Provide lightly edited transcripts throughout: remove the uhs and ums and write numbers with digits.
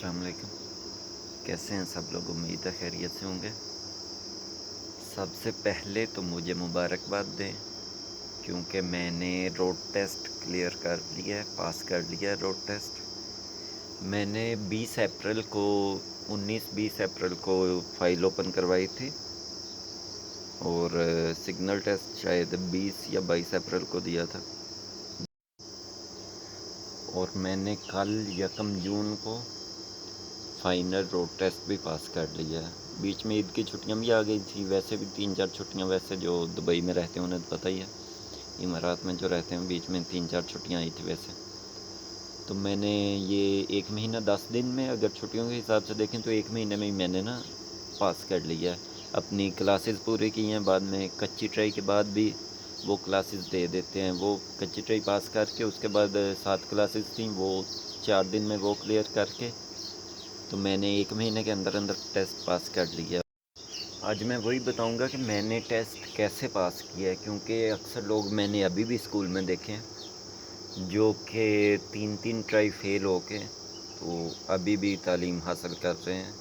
अस्सलाम वालेकुम। कैसे हैं सब लोग? उम्मीद है खैरियत से होंगे। सबसे पहले तो मुझे मुबारकबाद दें क्योंकि मैंने रोड टेस्ट क्लियर कर लिया है, पास कर लिया है रोड टेस्ट। मैंने 19-20 अप्रैल को फ़ाइल ओपन करवाई थी और सिग्नल टेस्ट शायद 20 या 22 अप्रैल को दिया था और मैंने कल 1 जून को फाइनल रोड टेस्ट भी पास कर लिया है। बीच में ईद की छुट्टियां भी आ गई थी, वैसे भी 3-4 छुट्टियां, वैसे जो दुबई में रहते हैं उन्हें तो पता ही है, इमारात में जो रहते हैं बीच में 3-4 छुट्टियां आई थी वैसे। तो मैंने ये 1 महीना 10 दिन में, अगर छुट्टियों के हिसाब से देखें तो 1 महीने में ही मैंने ना पास कर लिया है। अपनी क्लासेस पूरी की हैं, बाद में कच्ची ट्राई के बाद भी वो क्लासेस दे देते हैं। वो कच्ची ट्राई पास करके उसके बाद 7 क्लासेस थी, वो 4 दिन में वो क्लियर करके तो मैंने 1 महीने के अंदर अंदर टेस्ट पास कर लिया। आज मैं वही बताऊंगा कि मैंने टेस्ट कैसे पास किया है, क्योंकि अक्सर लोग मैंने अभी भी स्कूल में देखे हैं जो कि 3-3 ट्राई फेल हो के तो अभी भी तालीम हासिल कर रहे हैं,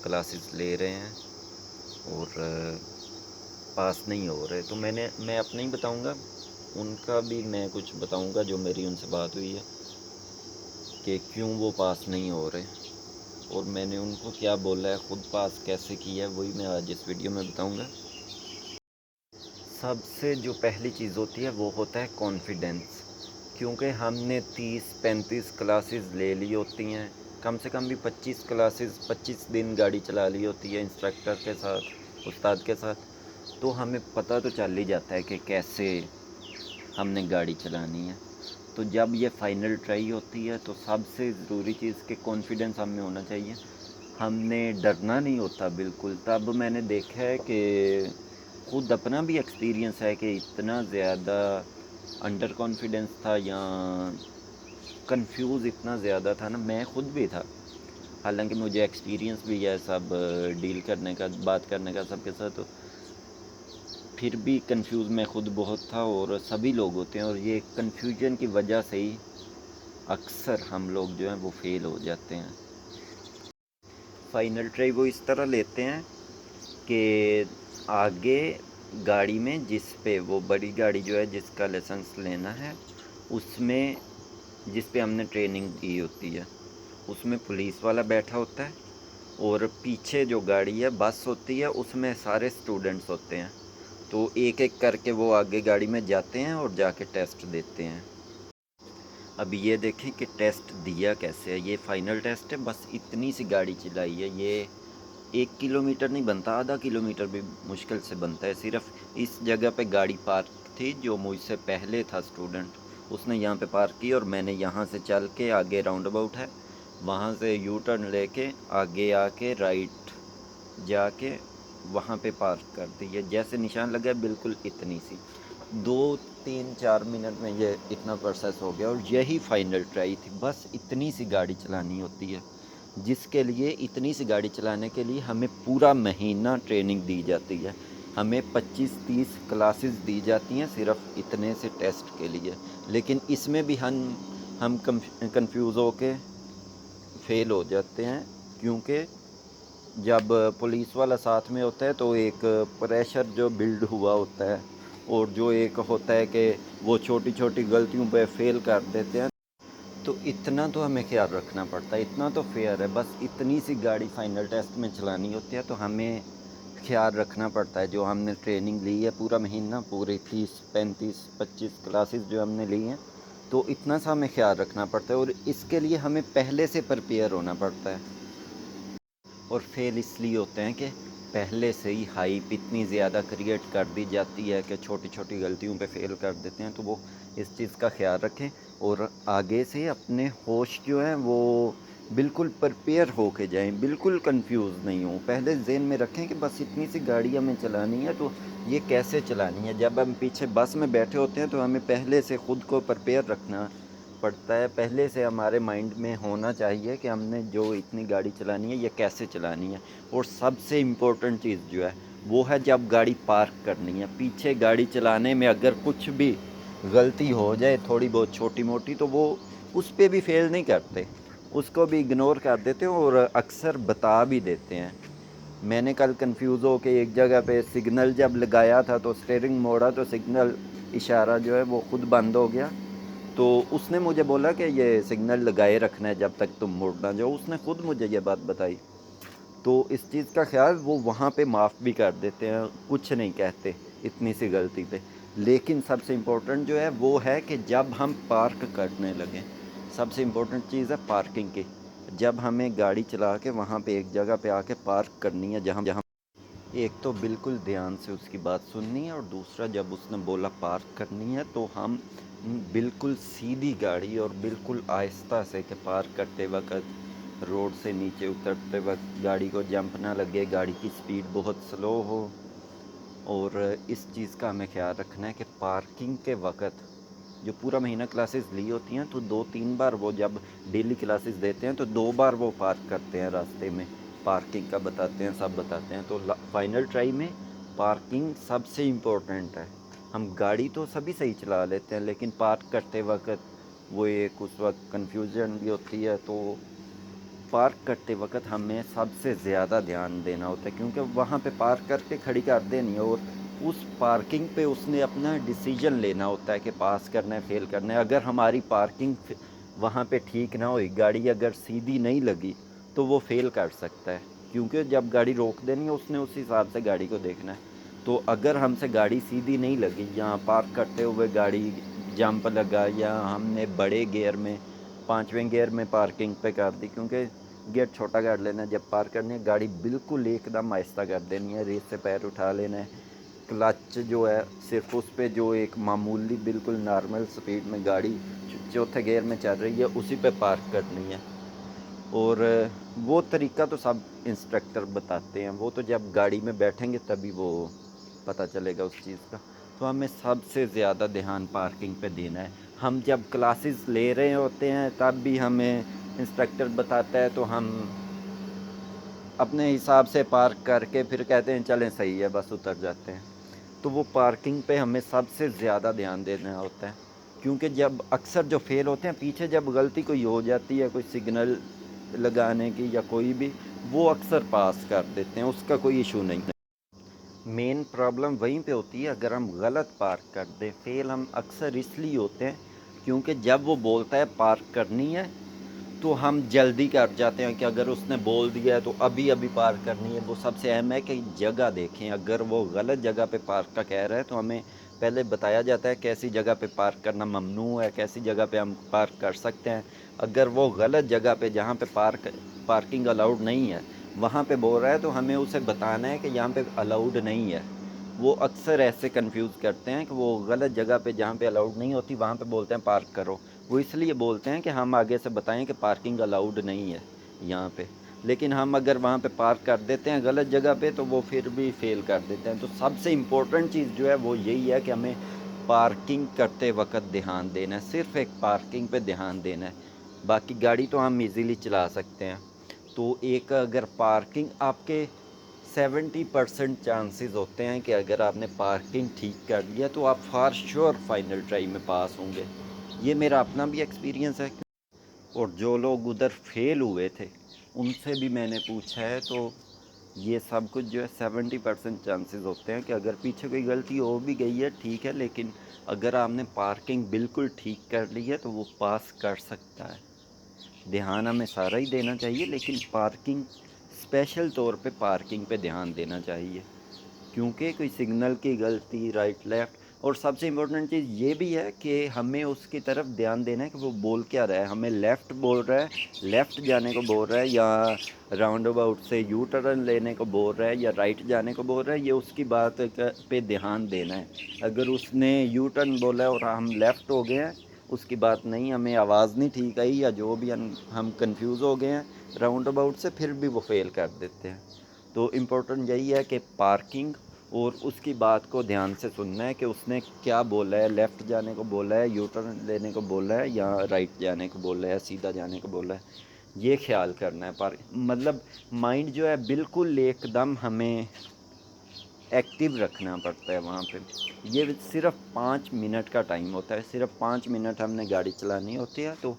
क्लासेस ले रहे हैं और पास नहीं हो रहे। तो मैं अपना ही बताऊंगा, उनका भी मैं कुछ बताऊंगा जो मेरी उनसे बात हुई है कि क्यों वो पास नहीं हो रहे और मैंने उनको क्या बोला है, ख़ुद पास कैसे किया है, वही मैं आज इस वीडियो में बताऊंगा। सबसे जो पहली चीज़ होती है वो होता है कॉन्फिडेंस, क्योंकि हमने 30-35 क्लासेस ले ली होती हैं, कम से कम भी 25 क्लासेस, 25 दिन गाड़ी चला ली होती है इंस्ट्रक्टर के साथ, उस्ताद के साथ। तो हमें पता तो चल ही जाता है कि कैसे हमने गाड़ी चलानी है। तो जब ये फ़ाइनल ट्राई होती है तो सबसे ज़रूरी चीज़ कि कॉन्फिडेंस हमें होना चाहिए, हमने डरना नहीं होता बिल्कुल। तब मैंने देखा है कि ख़ुद अपना भी एक्सपीरियंस है कि इतना ज़्यादा अंडर कॉन्फिडेंस था या कंफ्यूज इतना ज़्यादा था ना, मैं ख़ुद भी था। हालांकि मुझे एक्सपीरियंस भी है सब डील करने का, बात करने का सबके साथ, तो फिर भी कंफ्यूज मैं ख़ुद बहुत था और सभी लोग होते हैं और ये कन्फ्यूजन की वजह से ही अक्सर हम लोग जो हैं वो फेल हो जाते हैं। फ़ाइनल ट्राई वो इस तरह लेते हैं कि आगे गाड़ी में, जिस पे वो बड़ी गाड़ी जो है जिसका लाइसेंस लेना है, उसमें जिस पे हमने ट्रेनिंग दी होती है उसमें पुलिस वाला बैठा होता है और पीछे जो गाड़ी है बस होती है उसमें सारे स्टूडेंट्स होते हैं। तो एक एक करके वो आगे गाड़ी में जाते हैं और जाके टेस्ट देते हैं। अब ये देखें कि टेस्ट दिया कैसे है। ये फ़ाइनल टेस्ट है, बस इतनी सी गाड़ी चलाई है, ये 1 किलोमीटर नहीं बनता, आधा किलोमीटर भी मुश्किल से बनता है। सिर्फ इस जगह पे गाड़ी पार्क थी, जो मुझसे पहले था स्टूडेंट उसने यहाँ पे पार्क की और मैंने यहाँ से चल के, आगे राउंड अबाउट है वहाँ से यू टर्न लेके आगे आके राइट जाके वहाँ पे पार्क कर दी है। जैसे निशान लगा बिल्कुल इतनी सी, 2-3-4 मिनट में ये इतना प्रोसेस हो गया और यही फाइनल ट्राई थी। बस इतनी सी गाड़ी चलानी होती है, जिसके लिए इतनी सी गाड़ी चलाने के लिए हमें पूरा महीना ट्रेनिंग दी जाती है। हमें 25-30 क्लासेस दी जाती हैं सिर्फ इतने से टेस्ट के लिए। लेकिन इसमें भी हम कंफ्यूज होके फेल हो जाते हैं, क्योंकि जब पुलिस वाला साथ में होता है तो एक प्रेशर जो बिल्ड हुआ होता है और जो एक होता है कि वो छोटी छोटी गलतियों पे फेल कर देते हैं। तो इतना तो हमें ख्याल रखना पड़ता है, इतना तो फेयर है। बस इतनी सी गाड़ी फाइनल टेस्ट में चलानी होती है तो हमें ख्याल रखना पड़ता है। जो हमने ट्रेनिंग ली है पूरा महीना, पूरी 30-35-25 क्लासेस जो हमने ली हैं, तो इतना सा हमें ख्याल रखना पड़ता है और इसके लिए हमें पहले से प्रिपेयर होना पड़ता है। और फेल इसलिए होते हैं कि पहले से ही हाइप इतनी ज़्यादा क्रिएट कर दी जाती है कि छोटी छोटी गलतियों पे फेल कर देते हैं। तो वो इस चीज़ का ख्याल रखें और आगे से अपने होश जो हैं वो बिल्कुल प्रिपेयर हो के जाएँ, बिल्कुल कंफ्यूज नहीं हो। पहले ज़हन में रखें कि बस इतनी सी गाड़ी हमें चलानी है तो ये कैसे चलानी है। जब हम पीछे बस में बैठे होते हैं तो हमें पहले से ख़ुद को प्रिपेयर रखना पड़ता है, पहले से हमारे माइंड में होना चाहिए कि हमने जो इतनी गाड़ी चलानी है ये कैसे चलानी है। और सबसे इम्पोर्टेंट चीज़ जो है वो है जब गाड़ी पार्क करनी है। पीछे गाड़ी चलाने में अगर कुछ भी गलती हो जाए थोड़ी बहुत छोटी मोटी, तो वो उस पर भी फेल नहीं करते। اس کو بھی اگنور کر دیتے ہیں اور اکثر بتا بھی دیتے ہیں. میں نے کل کنفیوز ہو کے ایک جگہ پہ سگنل جب لگایا تھا تو اسٹیئرنگ موڑا تو سگنل اشارہ جو ہے وہ خود بند ہو گیا. تو اس نے مجھے بولا کہ یہ سگنل لگائے رکھنا ہے جب تک تم مڑ نہ جاؤ. اس نے خود مجھے یہ بات بتائی. تو اس چیز کا خیال وہ وہاں پہ معاف بھی کر دیتے ہیں, کچھ نہیں کہتے اتنی سی غلطی پہ. لیکن سب سے امپورٹنٹ جو ہے وہ ہے کہ جب ہم پارک کرنے لگیں, سب سے امپورٹنٹ چیز ہے پارکنگ کی. جب ہمیں گاڑی چلا کے وہاں پہ ایک جگہ پہ آ کے پارک کرنی ہے, جہاں ایک تو بالکل دھیان سے اس کی بات سننی ہے, اور دوسرا جب اس نے بولا پارک کرنی ہے تو ہم بالکل سیدھی گاڑی اور بالکل آہستہ سے, کہ پارک کرتے وقت روڈ سے نیچے اترتے وقت گاڑی کو جمپ نہ لگے, گاڑی کی سپیڈ بہت سلو ہو. اور اس چیز کا ہمیں خیال رکھنا ہے کہ پارکنگ کے وقت جو پورا مہینہ کلاسز لی ہوتی ہیں تو 2-3 بار وہ جب ڈیلی کلاسز دیتے ہیں تو 2 بار وہ پارک کرتے ہیں راستے میں, پارکنگ کا بتاتے ہیں, سب بتاتے ہیں. تو فائنل ٹرائی میں پارکنگ سب سے امپورٹنٹ ہے. ہم گاڑی تو سبھی صحیح چلا لیتے ہیں لیکن پارک کرتے وقت وہ ایک اس وقت کنفیوژن بھی ہوتی ہے. تو پارک کرتے وقت ہمیں سب سے زیادہ دھیان دینا ہوتا ہے, کیونکہ وہاں پہ پارک کر کے کھڑی کر دینی ہے, اور اس پارکنگ پہ اس نے اپنا ڈیسیجن لینا ہوتا ہے کہ پاس کرنا ہے فیل کرنا ہے. اگر ہماری پارکنگ وہاں پہ ٹھیک نہ ہوئی, گاڑی اگر سیدھی نہیں لگی تو وہ فیل کر سکتا ہے, کیونکہ جب گاڑی روک دینی ہے اس نے اس حساب سے گاڑی کو دیکھنا ہے. تو اگر ہم سے گاڑی سیدھی نہیں لگی, یا پارک کرتے ہوئے گاڑی جمپ لگا, یا ہم نے بڑے گیئر میں 5ویں گیئر میں پارکنگ پہ کر دی, کیونکہ گیئر چھوٹا کر لینا ہے جب پارک کرنی ہے, گاڑی بالکل ایک دم آہستہ کر دینی ہے, ریس سے پیر اٹھا لینا ہے, کلچ جو ہے صرف اس پہ جو ایک معمولی بالکل نارمل سپیڈ میں گاڑی چوتھے گیئر میں چل رہی ہے اسی پہ پارک کرنی ہے. اور وہ طریقہ تو سب انسٹرکٹر بتاتے ہیں, وہ تو جب گاڑی میں بیٹھیں گے تبھی وہ پتہ چلے گا اس چیز کا. تو ہمیں سب سے زیادہ دھیان پارکنگ پہ دینا ہے. ہم جب کلاسز لے رہے ہوتے ہیں تب بھی ہمیں انسٹرکٹر بتاتا ہے تو ہم اپنے حساب سے پارک کر کے پھر کہتے ہیں چلیں صحیح ہے بس اتر جاتے ہیں. تو وہ پارکنگ پہ ہمیں سب سے زیادہ دھیان دینا ہوتا ہے, کیونکہ جب اکثر جو فیل ہوتے ہیں پیچھے جب غلطی کوئی ہو جاتی ہے, کوئی سگنل لگانے کی یا کوئی بھی, وہ اکثر پاس کر دیتے ہیں, اس کا کوئی ایشو نہیں ہے. مین پرابلم وہیں پہ ہوتی ہے اگر ہم غلط پارک کر دیں. فیل ہم اکثر اس لیے ہوتے ہیں کیونکہ جب وہ بولتا ہے پارک کرنی ہے تو ہم جلدی کر جاتے ہیں, کہ اگر اس نے بول دیا ہے تو ابھی پارک کرنی ہے. وہ سب سے اہم ہے کہ جگہ دیکھیں, اگر وہ غلط جگہ پہ پارک کا کہہ رہا ہے تو ہمیں پہلے بتایا جاتا ہے کیسی جگہ پہ پارک کرنا ممنوع ہے, کیسی جگہ پہ ہم پارک کر سکتے ہیں. اگر وہ غلط جگہ پہ جہاں پہ پارکنگ الاؤڈ نہیں ہے وہاں پہ بول رہا ہے تو ہمیں اسے بتانا ہے کہ یہاں پہ الاؤڈ نہیں ہے. وہ اکثر ایسے کنفیوز کرتے ہیں کہ وہ غلط جگہ پہ جہاں پہ الاؤڈ نہیں ہوتی وہاں پہ بولتے ہیں پارک کرو. وہ اس لیے بولتے ہیں کہ ہم آگے سے بتائیں کہ پارکنگ الاؤڈ نہیں ہے یہاں پہ, لیکن ہم اگر وہاں پہ پارک کر دیتے ہیں غلط جگہ پہ تو وہ پھر بھی فیل کر دیتے ہیں. تو سب سے امپورٹنٹ چیز جو ہے وہ یہی ہے کہ ہمیں پارکنگ کرتے وقت دھیان دینا ہے, صرف ایک پارکنگ پہ دھیان دینا ہے. باقی گاڑی تو ہم ایزیلی چلا سکتے ہیں. تو ایک اگر پارکنگ آپ کے 70% چانسز ہوتے ہیں کہ اگر آپ نے پارکنگ ٹھیک کر لیا تو آپ فار شور فائنل ٹرائی میں پاس ہوں گے. یہ میرا اپنا بھی ایکسپیرینس ہے, اور جو لوگ ادھر فیل ہوئے تھے ان سے بھی میں نے پوچھا ہے تو یہ سب کچھ جو ہے 70% چانسز ہوتے ہیں کہ اگر پیچھے کوئی غلطی ہو بھی گئی ہے ٹھیک ہے, لیکن اگر آپ نے پارکنگ بالکل ٹھیک کر لی ہے تو وہ پاس کر سکتا ہے. دھیان ہمیں سارا ہی دینا چاہیے لیکن پارکنگ اسپیشل طور پہ پارکنگ پہ دھیان دینا چاہیے, کیونکہ کوئی سگنل کی غلطی رائٹ لیفٹ. اور سب سے امپورٹنٹ چیز یہ بھی ہے کہ ہمیں اس کی طرف دھیان دینا ہے کہ وہ بول کیا رہا ہے, ہمیں لیفٹ بول رہا ہے لیفٹ جانے کو بول رہا ہے, یا راؤنڈ اباؤٹ سے یو ٹرن لینے کو بول رہا ہے, یا رائٹ جانے کو بول رہا ہے. یہ اس کی بات پہ دھیان دینا ہے. اگر اس نے یو ٹرن بولا ہے اور ہم لیفٹ ہو گئے ہیں, اس کی بات نہیں, ہمیں آواز نہیں ٹھیک آئی یا جو بھی ہم کنفیوز ہو گئے ہیں راؤنڈ اباؤٹ سے, پھر بھی وہ فیل کر دیتے ہیں. تو امپورٹنٹ یہی ہے کہ پارکنگ اور اس کی بات کو دھیان سے سننا ہے کہ اس نے کیا بولا ہے, لیفٹ جانے کو بولا ہے, یو ٹرن لینے کو بولا ہے, یا رائٹ جانے کو بولا ہے, یا سیدھا جانے کو بولا ہے. یہ خیال کرنا ہے. مطلب مائنڈ جو ہے بالکل ایک دم ہمیں ایکٹیو رکھنا پڑتا ہے وہاں پہ. یہ صرف 5 منٹ کا ٹائم ہوتا ہے, صرف 5 منٹ ہم نے گاڑی چلانی ہوتی ہے. تو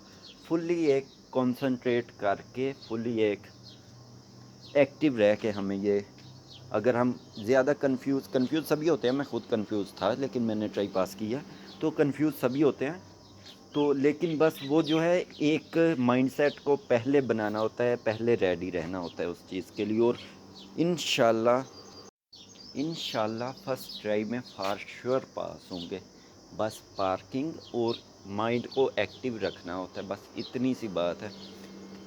فلی ایک कंसंट्रेट करके फुली एक एक्टिव रह के हमें ये, अगर हम ज़्यादा कंफ्यूज सभी होते हैं, मैं खुद कंफ्यूज था लेकिन मैंने ट्राई पास किया, तो कंफ्यूज सभी होते हैं। तो लेकिन बस वो जो है एक माइंडसेट को पहले बनाना होता है, पहले रेडी रहना होता है उस चीज़ के लिए। और इंशाल्लाह फर्स्ट ट्राई में फॉर श्योर पास होंगे। बस पार्किंग और माइंड को एक्टिव रखना होता है, बस इतनी सी बात है।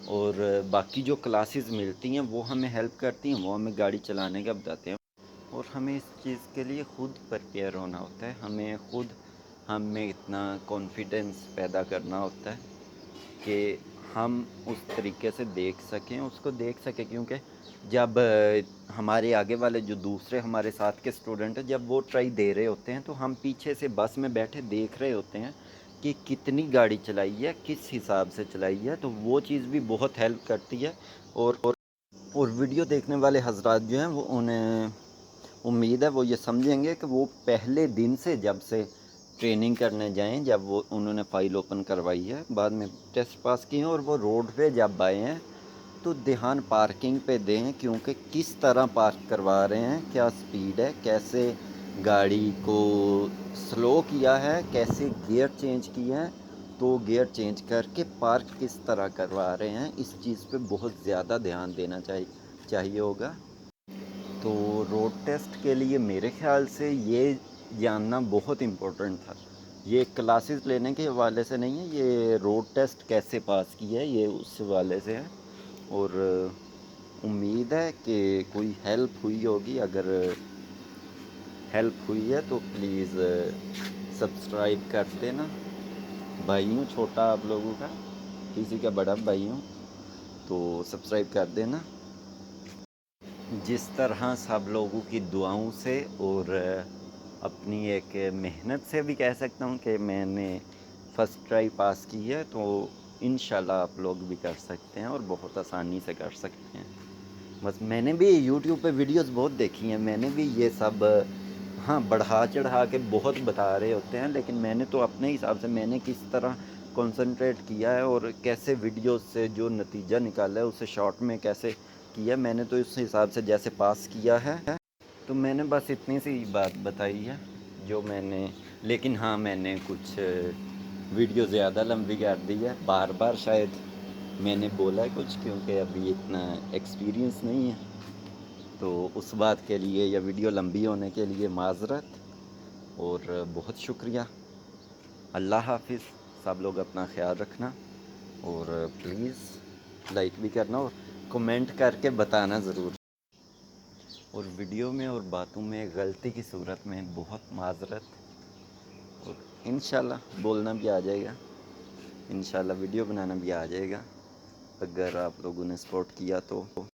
और बाकी जो क्लासेस मिलती हैं वो हमें हेल्प करती हैं, वो हमें गाड़ी चलाने का बताते हैं। और हमें इस चीज़ के लिए ख़ुद प्रिपेयर होना होता है, हमें इतना कॉन्फिडेंस पैदा करना होता है कि हम उस तरीके से उसको देख सकें। क्योंकि जब हमारे आगे वाले जो दूसरे हमारे साथ के स्टूडेंट हैं, जब वो ट्राई दे रहे होते हैं, तो हम पीछे से बस में बैठे देख रहे होते हैं कि कितनी गाड़ी चलाई है, किस हिसाब से चलाई है। तो वो चीज़ भी बहुत हेल्प करती है। और वीडियो देखने वाले हजरात जो हैं, वो उन्हें उम्मीद है वो ये समझेंगे कि वो पहले दिन से जब से ट्रेनिंग करने जाएं, जब वो उन्होंने फ़ाइल ओपन करवाई है, बाद में टेस्ट पास किए हैं, और वो रोड पे जब आए हैं तो ध्यान पार्किंग पे दें। क्योंकि किस तरह पार्क करवा रहे हैं, क्या स्पीड है, कैसे गाड़ी को स्लो किया है, कैसे गियर चेंज किए हैं, तो गियर चेंज करके पार्क किस तरह करवा रहे हैं, इस चीज़ पे बहुत ज़्यादा ध्यान देना चाहिए होगा। तो रोड टेस्ट के लिए मेरे ख़्याल से ये जानना बहुत इम्पोर्टेंट था। ये क्लासेस लेने के हवाले से नहीं है, ये रोड टेस्ट कैसे पास किया है ये उस हवाले से है। और उम्मीद है कि कोई हेल्प हुई होगी। अगर हेल्प हुई है तो प्लीज़ सब्सक्राइब कर देना। भाई हूँ छोटा आप लोगों का, किसी का बड़ा भाई हूँ, तो सब्सक्राइब कर देना। जिस तरह सब लोगों की दुआओं से और अपनी एक मेहनत से भी कह सकता हूँ कि मैंने फ़र्स्ट ट्राई पास की है, तो इंशाल्लाह आप लोग भी कर सकते हैं और बहुत आसानी से कर सकते हैं। बस मैंने भी यूट्यूब पे वीडियोस बहुत देखी हैं, मैंने भी ये सब हाँ बढ़ा चढ़ा के बहुत बता रहे होते हैं, लेकिन मैंने तो अपने हिसाब से मैंने किस तरह कंसंट्रेट किया है और कैसे वीडियोस से जो नतीजा निकाला है उसे शॉर्ट में कैसे किया, मैंने तो इस हिसाब से जैसे पास किया है। तो मैंने बस इतनी सी बात बताई है जो मैंने, लेकिन हाँ मैंने कुछ वीडियो ज़्यादा लंबी कर दी है, बार बार शायद मैंने बोला है कुछ, क्योंकि अभी इतना एक्सपीरियंस नहीं है। तो उस बात के लिए या वीडियो लंबी होने के लिए माज़रत, और बहुत शुक्रिया। अल्लाह हाफिज़। सब लोग अपना ख्याल रखना, और प्लीज़ लाइक भी करना और कमेंट करके बताना ज़रूर। और वीडियो में और बातों में गलती की सूरत में बहुत माज़रत, और इंशाल्लाह बोलना भी आ जाएगा, इंशाल्लाह वीडियो बनाना भी आ जाएगा अगर आप लोगों ने सपोर्ट किया तो।